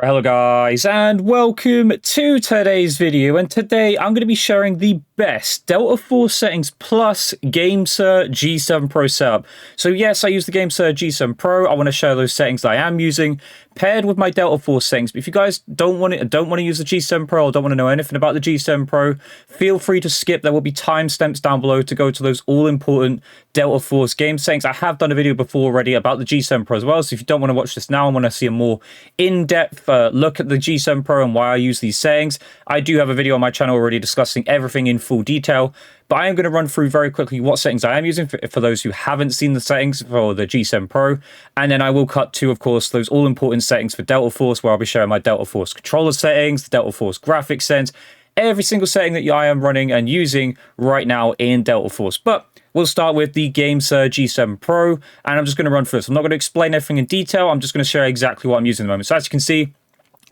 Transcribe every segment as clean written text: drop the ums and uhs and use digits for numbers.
Hello guys and welcome to today's video, and today I'm going to be sharing the best Delta Force settings plus GameSir G7 Pro setup. So yes, I use the GameSir G7 Pro. I want to share those settings that I am using paired with my Delta Force settings. But if you guys don't want to use the G7 Pro or don't want to know anything about the G7 Pro, feel free to skip. There will be timestamps down below to go to those all important Delta Force game settings. I have done a video before already about the G7 Pro as well, so if you don't want to watch this now and want to see a more in-depth look at the G7 Pro and why I use these settings, I do have a video on my channel already discussing everything in full detail. But I am going to run through very quickly what settings I am using for those who haven't seen the settings for the G7 Pro. And then I will cut to, of course, those all-important settings for Delta Force, where I'll be sharing my Delta Force controller settings, the Delta Force graphics settings, every single setting that I am running and using right now in Delta Force. But we'll start with the GameSir G7 Pro, and I'm just going to run through this. I'm not going to explain everything in detail. I'm just going to share exactly what I'm using at the moment. So as you can see,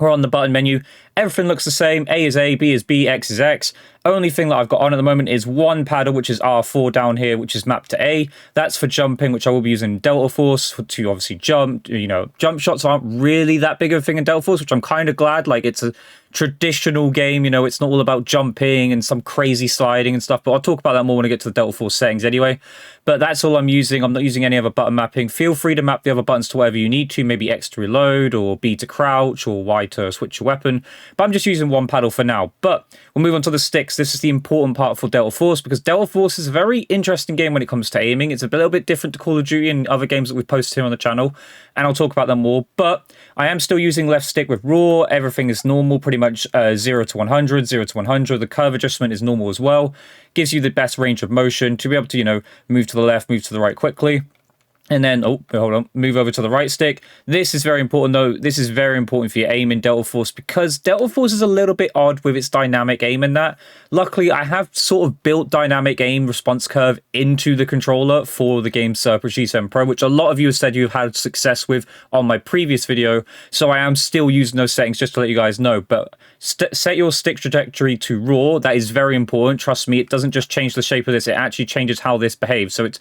we're on the button menu. Everything looks the same. A is A, B is B, X is X. Only thing that I've got on at the moment is one paddle, which is R4 down here, which is mapped to A. That's for jumping, which I will be using in Delta Force to obviously jump. You know, jump shots aren't really that big of a thing in Delta Force, which I'm kind of glad. Like, it's a traditional game, you know, it's not all about jumping and some crazy sliding and stuff, but I'll talk about that more when I get to the Delta Force settings anyway. But that's all I'm using. I'm not using any other button mapping. Feel free to map the other buttons to whatever you need to, maybe X to reload or B to crouch or Y to switch your weapon, but I'm just using one paddle for now. But we'll move on to the sticks. This is the important part for Delta Force, because Delta Force is a very interesting game when it comes to aiming. It's a little bit different to Call of Duty and other games that we've posted here on the channel, and I'll talk about them more. But I am still using left stick with raw. Everything is normal, pretty much 0 to 100, 0 to 100. The curve adjustment is normal as well. Gives you the best range of motion to be able to, you know, move to the left, move to the right quickly. And then, oh, hold on, move over to the right stick. This is very important, though. This is very important for your aim in Delta Force, because Delta Force is a little bit odd with its dynamic aim in that. Luckily, I have sort of built dynamic aim response curve into the controller for the GameSir G7 Pro, which a lot of you have said you've had success with on my previous video. So I am still using those settings just to let you guys know. But set your stick trajectory to raw. That is very important. Trust me, it doesn't just change the shape of this. It actually changes how this behaves. So it's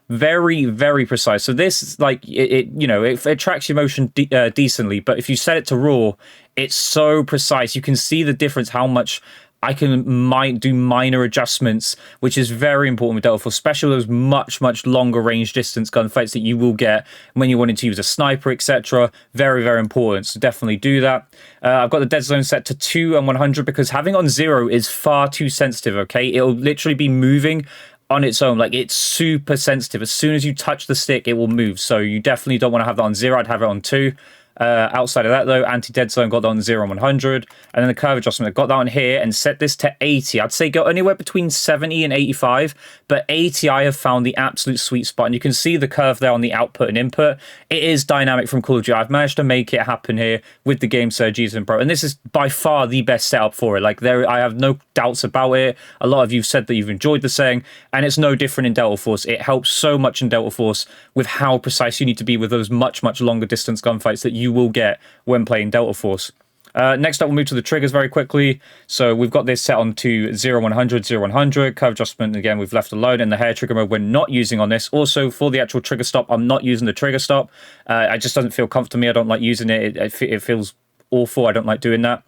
very, very precise. So this is like it tracks your motion decently, but if you set it to raw, it's so precise. You can see the difference, how much I can do minor adjustments, which is very important with Delta Force, especially those much longer range distance gunfights that you will get when you're wanting to use a sniper, etc. Very, very important. So definitely do that. I've got the dead zone set to 2 and 100 because having on 0 is far too sensitive. Okay, it'll literally be moving on its own. Like, it's super sensitive. As soon as you touch the stick, it will move. So you definitely don't want to have that on 0. I'd have it on 2. Outside of that, though, anti-dead zone got that on 0 and 100. And then the curve adjustment, I got that on here and set this to 80. I'd say go anywhere between 70 and 85, but 80 I have found the absolute sweet spot. And you can see the curve there on the output and input. It is dynamic from Call of Duty. I've managed to make it happen here with the GameSir G7 Pro, and this is by far the best setup for it. Like, I have no doubts about it. A lot of you have said that you've enjoyed the setting, and it's no different in Delta Force. It helps so much in Delta Force with how precise you need to be with those much longer distance gunfights that you will get when playing Delta Force. Next up, we'll move to the triggers very quickly. So we've got this set on to 0, 100, 0, 100. Curve adjustment, again, we've left alone. And the hair trigger mode, we're not using on this. Also, for the actual trigger stop, I'm not using the trigger stop. It just doesn't feel comfortable to me. I don't like using it. It feels awful. I don't like doing that.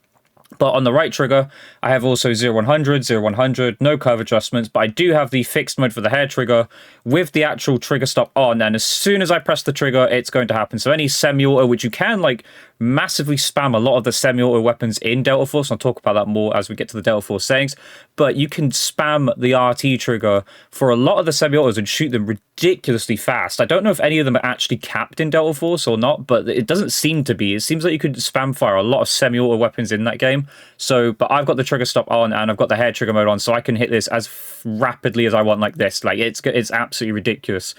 But on the right trigger, I have also 0, 100, 0, 100, no curve adjustments, but I do have the fixed mode for the hair trigger with the actual trigger stop on, and as soon as I press the trigger, it's going to happen. So any semi-auto, which you can, like, massively spam a lot of the semi-auto weapons in Delta Force, I'll talk about that more as we get to the Delta Force settings, but you can spam the RT trigger for a lot of the semi-autos and shoot them ridiculously fast. I don't know if any of them are actually capped in Delta Force or not, but it doesn't seem to be. It seems like you could spam fire a lot of semi-auto weapons in that game. So, but I've got the trigger stop on and I've got the hair trigger mode on, so I can hit this as rapidly as I want, like this. Like, it's absolutely ridiculous.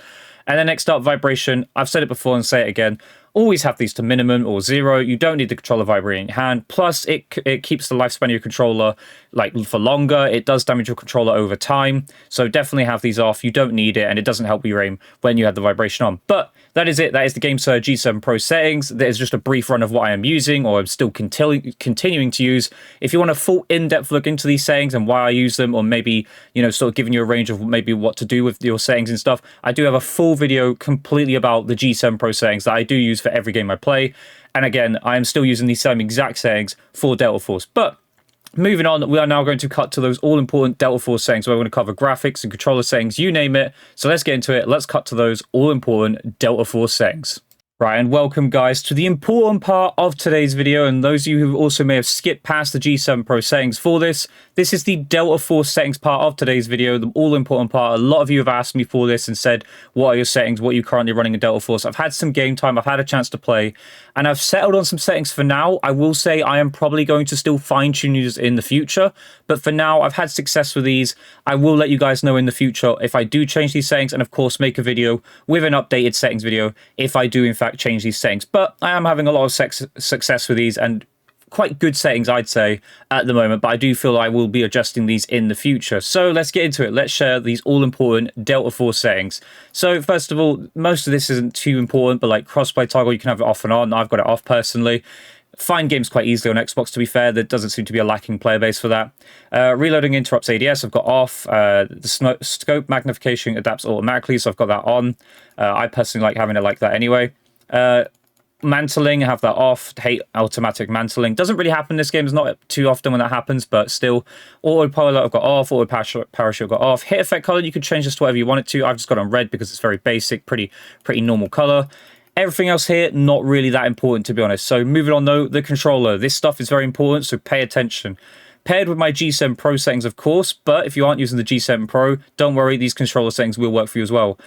And then next up, vibration. I've said it before and say it again. Always have these to minimum or 0. You don't need the controller vibrating in your hand. Plus, it keeps the lifespan of your controller like for longer. It does damage your controller over time. So definitely have these off. You don't need it, and it doesn't help your aim when you have the vibration on. But that is it. That is the GameSir G7 Pro settings. There's just a brief run of what I am using, or I'm still continuing to use. If you want a full in-depth look into these settings and why I use them, or maybe, you know, sort of giving you a range of maybe what to do with your settings and stuff, I do have a full video completely about the G7 Pro settings that I do use for every game I play. And again, I am still using these same exact settings for Delta Force. But moving on, we are now going to cut to those all-important Delta Force settings. We're going to cover graphics and controller settings, you name it. So let's get into it. Let's cut to those all-important Delta Force settings. Right, and welcome guys to the important part of today's video, and those of you who also may have skipped past the G7 Pro settings for this is the Delta Force settings part of today's video, the all-important part. A lot of you have asked me for this and said, what are your settings, what are you currently running in Delta Force? I've had some game time, I've had a chance to play, and I've settled on some settings for now. I will say I am probably going to still fine-tune these in the future, but for now, I've had success with these. I will let you guys know in the future if I do change these settings, and of course, make a video with an updated settings video if I do in fact change these settings. But I am having a lot of success with these, and quite good settings I'd say at the moment, but I do feel I will be adjusting these in the future. So let's get into it. Let's share these all-important Delta Force settings. So first of all, most of this isn't too important, but like crossplay toggle, you can have it off and on. I've got it off personally. Find games quite easily on Xbox, to be fair. There doesn't seem to be a lacking player base for that. Reloading interrupts ADS, I've got off. The scope magnification adapts automatically, so I've got that on. I personally like having it like that anyway. Mantling, have that off. Hate automatic mantling. Doesn't really happen in this game. It's not too often when that happens, but still. Autopilot I've got off. Auto parachute I've got off. Hit effect color, you can change this to whatever you want it to. I've just got on red because it's very basic, pretty normal color. Everything else here, not really that important, to be honest. So moving on though, the controller. This stuff is very important, so pay attention. Paired with my G7 Pro settings, of course, but if you aren't using the G7 Pro, don't worry, these controller settings will work for you as well.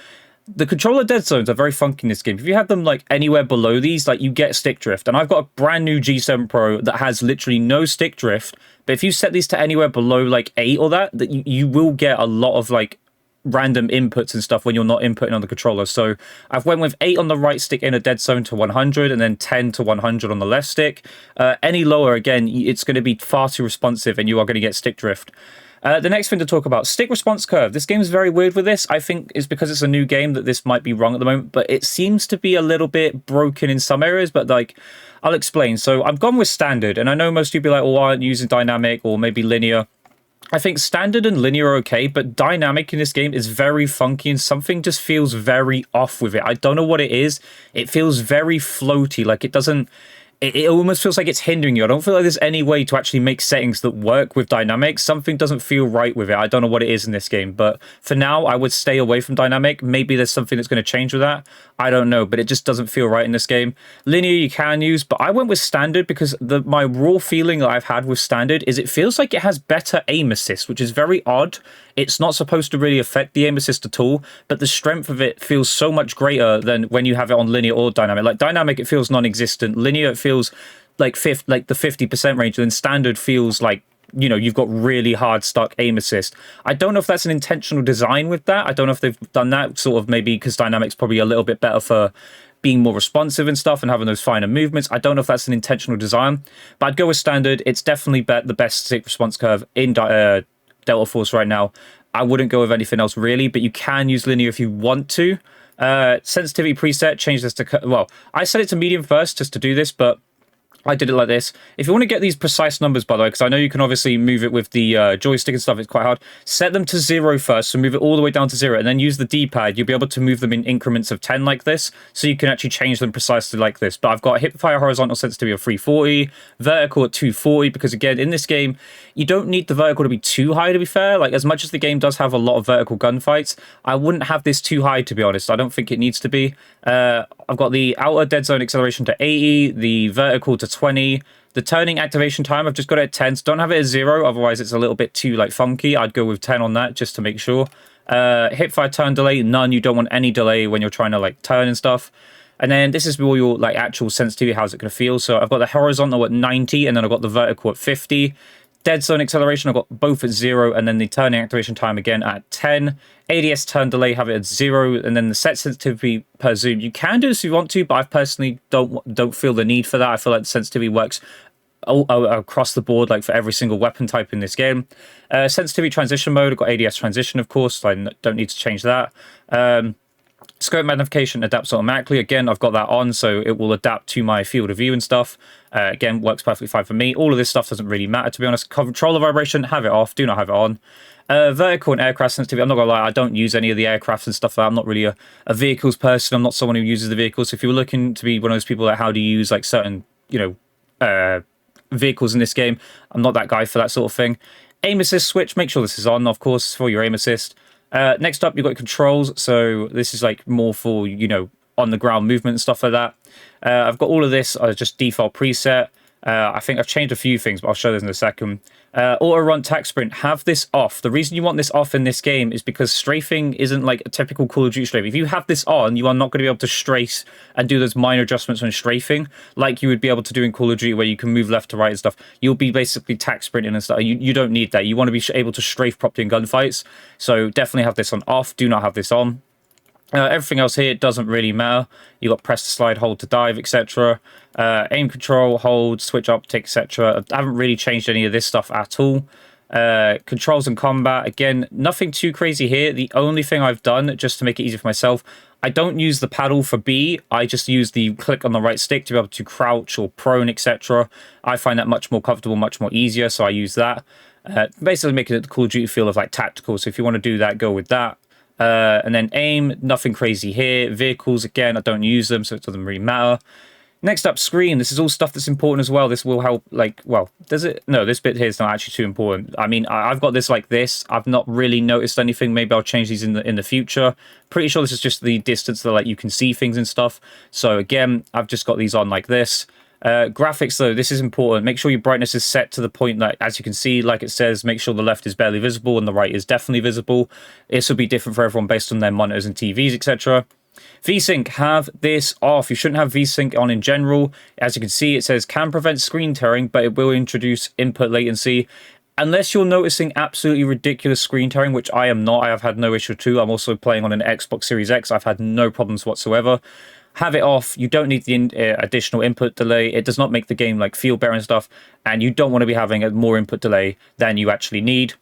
The controller dead zones are very funky in this game. If you have them like anywhere below these, like you get stick drift. And I've got a brand new G7 Pro that has literally no stick drift. But if you set these to anywhere below like 8 or that you will get a lot of like random inputs and stuff when you're not inputting on the controller. So I've went with 8 on the right stick in a dead zone to 100, and then 10 to 100 on the left stick. Any lower, again, it's going to be far too responsive and you are going to get stick drift. The next thing to talk about, stick response curve. This game is very weird with this. I think it's because it's a new game that this might be wrong at the moment, but it seems to be a little bit broken in some areas, but like, I'll explain. So I've gone with standard, and I know most people are like, oh, aren't using dynamic or maybe linear. I think standard and linear are okay, but dynamic in this game is very funky and something just feels very off with it. I don't know what it is. It feels very floaty, like it doesn't... It almost feels like it's hindering you. I don't feel like there's any way to actually make settings that work with dynamic. Something doesn't feel right with it. I don't know what it is in this game, but for now, I would stay away from dynamic. Maybe there's something that's going to change with that. I don't know, but it just doesn't feel right in this game. Linear you can use, but I went with standard because my raw feeling that I've had with standard is it feels like it has better aim assist, which is very odd. It's not supposed to really affect the aim assist at all, but the strength of it feels so much greater than when you have it on linear or dynamic. Like dynamic, it feels non-existent. Linear, it feels like the 50% range, and then standard feels like, you know, you've got really hard stuck aim assist. I don't know if that's an intentional design with that. I don't know if they've done that sort of maybe because dynamic's probably a little bit better for being more responsive and stuff and having those finer movements. I don't know if that's an intentional design, but I'd go with standard. It's definitely the best stick response curve in Delta Force right now. I wouldn't go with anything else really, but you can use linear if you want to. Sensitivity preset, change this to... Well, I set it to medium first just to do this, but I did it like this. If you want to get these precise numbers, by the way, because I know you can obviously move it with the joystick and stuff, it's quite hard. Set them to 0 first, so move it all the way down to 0, and then use the D-pad. You'll be able to move them in increments of 10 like this, so you can actually change them precisely like this. But I've got hipfire horizontal sensitivity of 340, vertical at 240, because again, in this game, you don't need the vertical to be too high, to be fair. Like, as much as the game does have a lot of vertical gunfights, I wouldn't have this too high, to be honest. I don't think it needs to be. I've got the outer dead zone acceleration to 80, the vertical to 20. The turning activation time, I've just got it at 10. So don't have it at 0, otherwise it's a little bit too like funky. I'd go with 10 on that just to make sure. Hipfire turn delay, none. You don't want any delay when you're trying to like turn and stuff. And then this is all your like actual sensitivity, how's it going to feel. So I've got the horizontal at 90, and then I've got the vertical at 50. Dead zone acceleration, I've got both at 0, and then the turning activation time again at 10. ADS turn delay, have it at 0, and then the set sensitivity per zoom. You can do this if you want to, but I personally don't feel the need for that. I feel like the sensitivity works across the board, like for every single weapon type in this game. Sensitivity transition mode, I've got ADS transition, of course, so I don't need to change that. Scope magnification adapts automatically. Again, I've got that on, so it will adapt to my field of view and stuff. Again, works perfectly fine for me. All of this stuff doesn't really matter, to be honest. Controller vibration, have it off. Do not have it on. Vertical and aircraft sensitivity, I'm not gonna lie, I don't use any of the aircrafts and stuff like that. I'm not really a vehicles person. I'm not someone who uses the vehicles. So if you were looking to be one of those people that how do you use like certain vehicles in this game. I'm not that guy for that sort of thing. Aim assist switch, make sure this is on, of course, for your aim assist. Next up, you've got controls. So this is like more for, on the ground movement and stuff like that. I've got all of this just default preset. I think I've changed a few things, but I'll show this in a second. Auto run tac sprint, have this off. The reason you want this off in this game is because strafing isn't like a typical Call of Duty strafe. If you have this on, you are not going to be able to strafe and do those minor adjustments on strafing like you would be able to do in Call of Duty, where you can move left to right and stuff. You'll be basically tac sprinting and stuff. You don't need that. You want to be able to strafe properly in gunfights. So definitely have this on off. Do not have this on. Everything else here doesn't really matter. You got press to slide, hold to dive, etc. Aim control, hold, switch optic, etc. I haven't really changed any of this stuff at all. Controls and combat, again, nothing too crazy here. The only thing I've done, just to make it easier for myself, I don't use the paddle for B. I just use the click on the right stick to be able to crouch or prone, etc. I find that much more comfortable, much more easier, so I use that. Basically making it the Call of Duty feel of like tactical, so if you want to do that, go with that. And then aim, nothing crazy here. Vehicles, again, I don't use them, so it doesn't really matter. Next up, screen. This is all stuff that's important as well. This will help, like, well, does it? No, this bit here is not actually too important. I mean, I've got this like this. I've not really noticed anything. Maybe I'll change these in the future. Pretty sure this is just the distance that, like, you can see things and stuff. So, again, I've just got these on like this. Graphics, though, this is important. Make sure your brightness is set to the point that, as you can see, like it says, make sure the left is barely visible and the right is definitely visible. This will be different for everyone based on their monitors and TVs, etc. VSync, have this off. You shouldn't have VSync on in general. As you can see, it says can prevent screen tearing, but it will introduce input latency. Unless you're noticing absolutely ridiculous screen tearing, which I am not. I have had no issue too. I'm also playing on an Xbox Series X. I've had no problems whatsoever. Have it off. You don't need the additional input delay. It does not make the game like feel better and stuff. And you don't want to be having a more input delay than you actually need.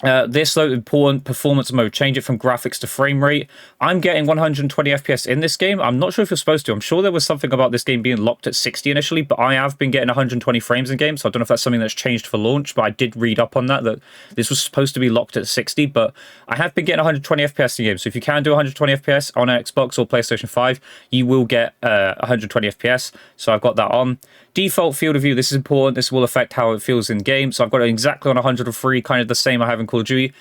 This, though, important performance mode. Change it from graphics to frame rate. I'm getting 120 FPS in this game. I'm not sure if you're supposed to. I'm sure there was something about this game being locked at 60 initially, but I have been getting 120 frames in game, so I don't know if that's something that's changed for launch, but I did read up on that this was supposed to be locked at 60, but I have been getting 120 FPS in game, so if you can do 120 FPS on an Xbox or PlayStation 5, you will get 120 FPS, so I've got that on. Default field of view, this is important. This will affect how it feels in game, so I've got it exactly on 103, kind of the same I have in Call of Duty.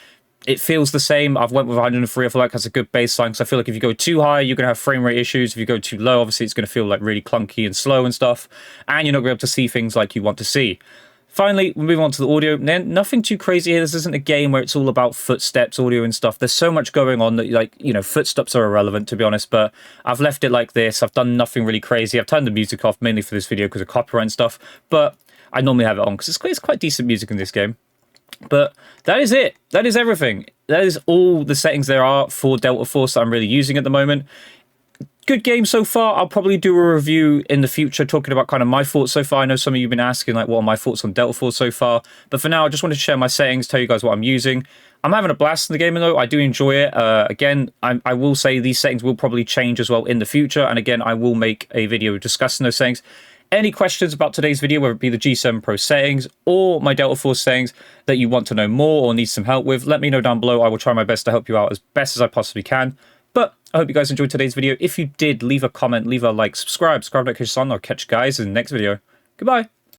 It feels the same. I've went with 103. I feel like that's a good baseline, because I feel like if you go too high, you're going to have frame rate issues. If you go too low, obviously it's going to feel like really clunky and slow and stuff, and you're not going to be able to see things like you want to see. Finally, we'll move on to the audio. Nothing too crazy here. This isn't a game where it's all about footsteps, audio and stuff. There's so much going on that, like, footsteps are irrelevant, to be honest, but I've left it like this. I've done nothing really crazy. I've turned the music off mainly for this video because of copyright and stuff, but I normally have it on because it's quite decent music in this game. But that is it. That is everything. That is all the settings there are for Delta Force that I'm really using at the moment. Good game so far. I'll probably do a review in the future talking about kind of my thoughts so far. I know some of you have been asking, like, what are my thoughts on Delta Force so far? But for now, I just wanted to share my settings, tell you guys what I'm using. I'm having a blast in the game, though. I do enjoy it. Again, I will say these settings will probably change as well in the future. And again, I will make a video discussing those settings. Any questions about today's video, whether it be the G7 Pro settings or my Delta Force settings that you want to know more or need some help with, let me know down below. I will try my best to help you out as best as I possibly can. But I hope you guys enjoyed today's video. If you did, leave a comment, leave a like, subscribe, notifications on. I'll catch you guys in the next video. Goodbye.